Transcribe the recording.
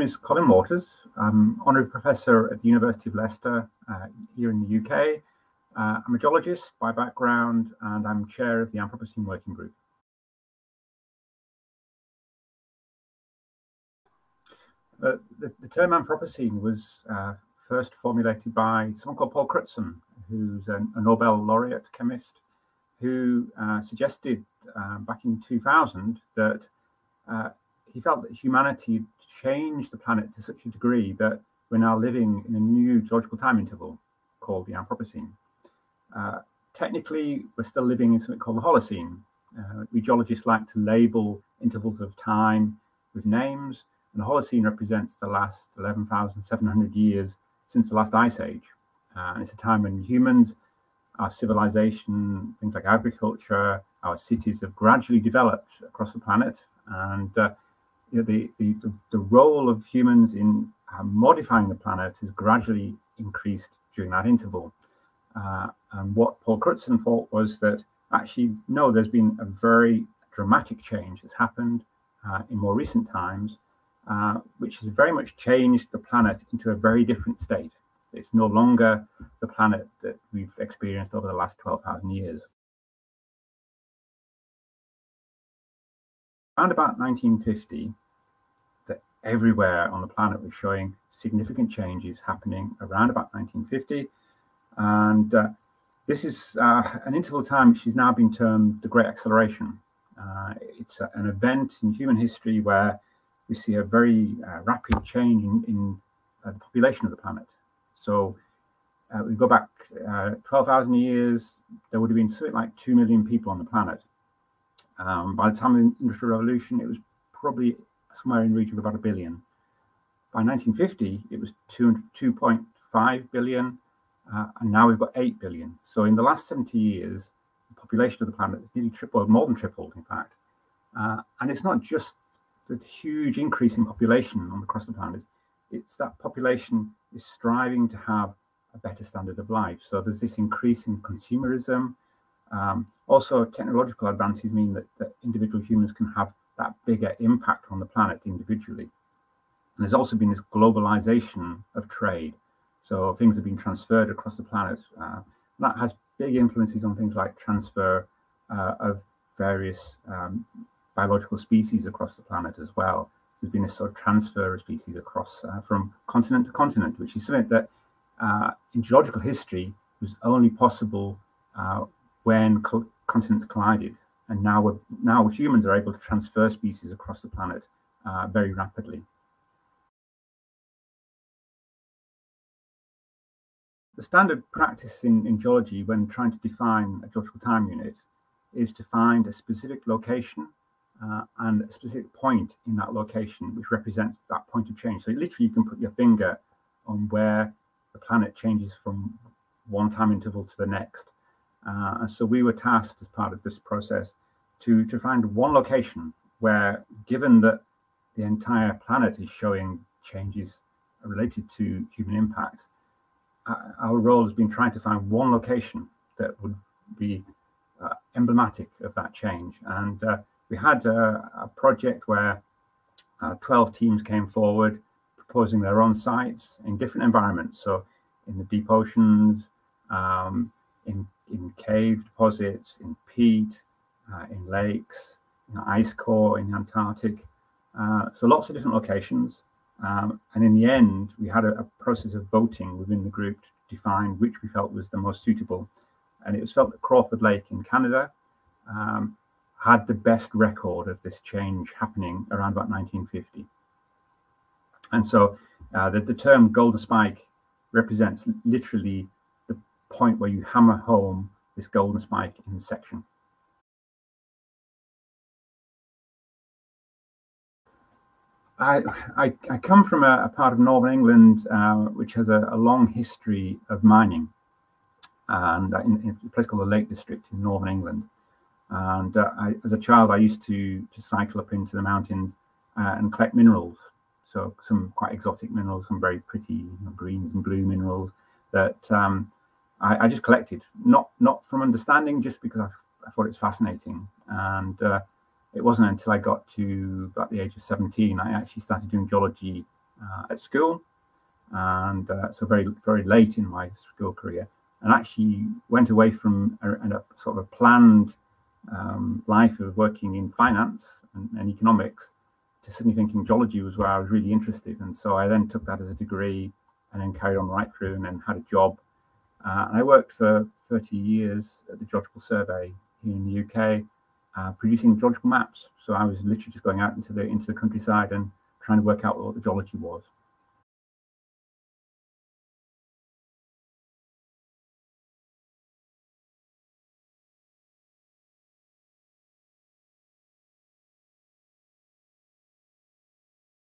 is Colin Waters. I'm Honorary Professor at the University of Leicester here in the UK. I'm a geologist by background, and I'm Chair of the Anthropocene Working Group. The term Anthropocene was first formulated by someone called Paul Crutzen, who's a Nobel laureate chemist, who suggested back in 2000 that he felt that humanity had changed the planet to such a degree that we're now living in a new geological time interval called the Anthropocene. Technically, we're still living in something called the Holocene. We geologists like to label intervals of time with names, and the Holocene represents the last 11,700 years since the last ice age. And it's a time when humans, our civilization, things like agriculture, our cities have gradually developed across the planet, and the role of humans in modifying the planet has gradually increased during that interval. And what Paul Crutzen thought was that actually, no, there's been a very dramatic change that's happened in more recent times, which has very much changed the planet into a very different state. It's no longer the planet that we've experienced over the last 12,000 years. Around about 1950, that everywhere on the planet was showing significant changes happening around about 1950. And this is an interval time which has now been termed the Great Acceleration. It's an event in human history where we see a very rapid change in the population of the planet. So we go back 12,000 years, there would have been something like 2 million people on the planet. By the time of the Industrial Revolution, it was probably somewhere in the region of about 1 billion. By 1950, it was 2.5 billion, and now we've got 8 billion. So in the last 70 years, the population of the planet has nearly tripled, more than tripled, in fact. And it's not just the huge increase in population across the planet, it's that population is striving to have a better standard of life. So there's this increase in consumerism. Also, technological advances mean that individual humans can have that bigger impact on the planet individually. And there's also been this globalization of trade. So things have been transferred across the planet. That has big influences on things like transfer of various biological species across the planet as well. There's been a sort of transfer of species across from continent to continent, which is something that in geological history was only possible when continents collided. And now humans are able to transfer species across the planet very rapidly. The standard practice in geology when trying to define a geological time unit is to find a specific location and a specific point in that location which represents that point of change. So literally you can put your finger on where the planet changes from one time interval to the next. And so we were tasked as part of this process to find one location where, given that the entire planet is showing changes related to human impacts, our role has been trying to find one location that would be emblematic of that change. And we had a project where 12 teams came forward proposing their own sites in different environments. So in the deep oceans, in cave deposits, in peat, in lakes, in ice core, in the Antarctic. So lots of different locations. And in the end, we had a process of voting within the group to define which we felt was the most suitable. And it was felt that Crawford Lake in Canada had the best record of this change happening around about 1950. And so the term Golden Spike represents literally the point where you hammer home this golden spike in the section. I come from a part of Northern England which has a long history of mining, and in a place called the Lake District in Northern England. And as a child, I used to cycle up into the mountains and collect minerals. So some quite exotic minerals, some very pretty greens and blue minerals that I just collected, not from understanding, just because I thought it's fascinating. And it wasn't until I got to about the age of 17, I actually started doing geology at school, and so very late in my school career, and actually went away from a sort of a planned life of working in finance and economics to suddenly thinking geology was where I was really interested. And so I then took that as a degree and then carried on right through and then had a job. And I worked for 30 years at the Geological Survey here in the UK, producing geological maps. So I was literally just going out into the countryside and trying to work out what the geology was.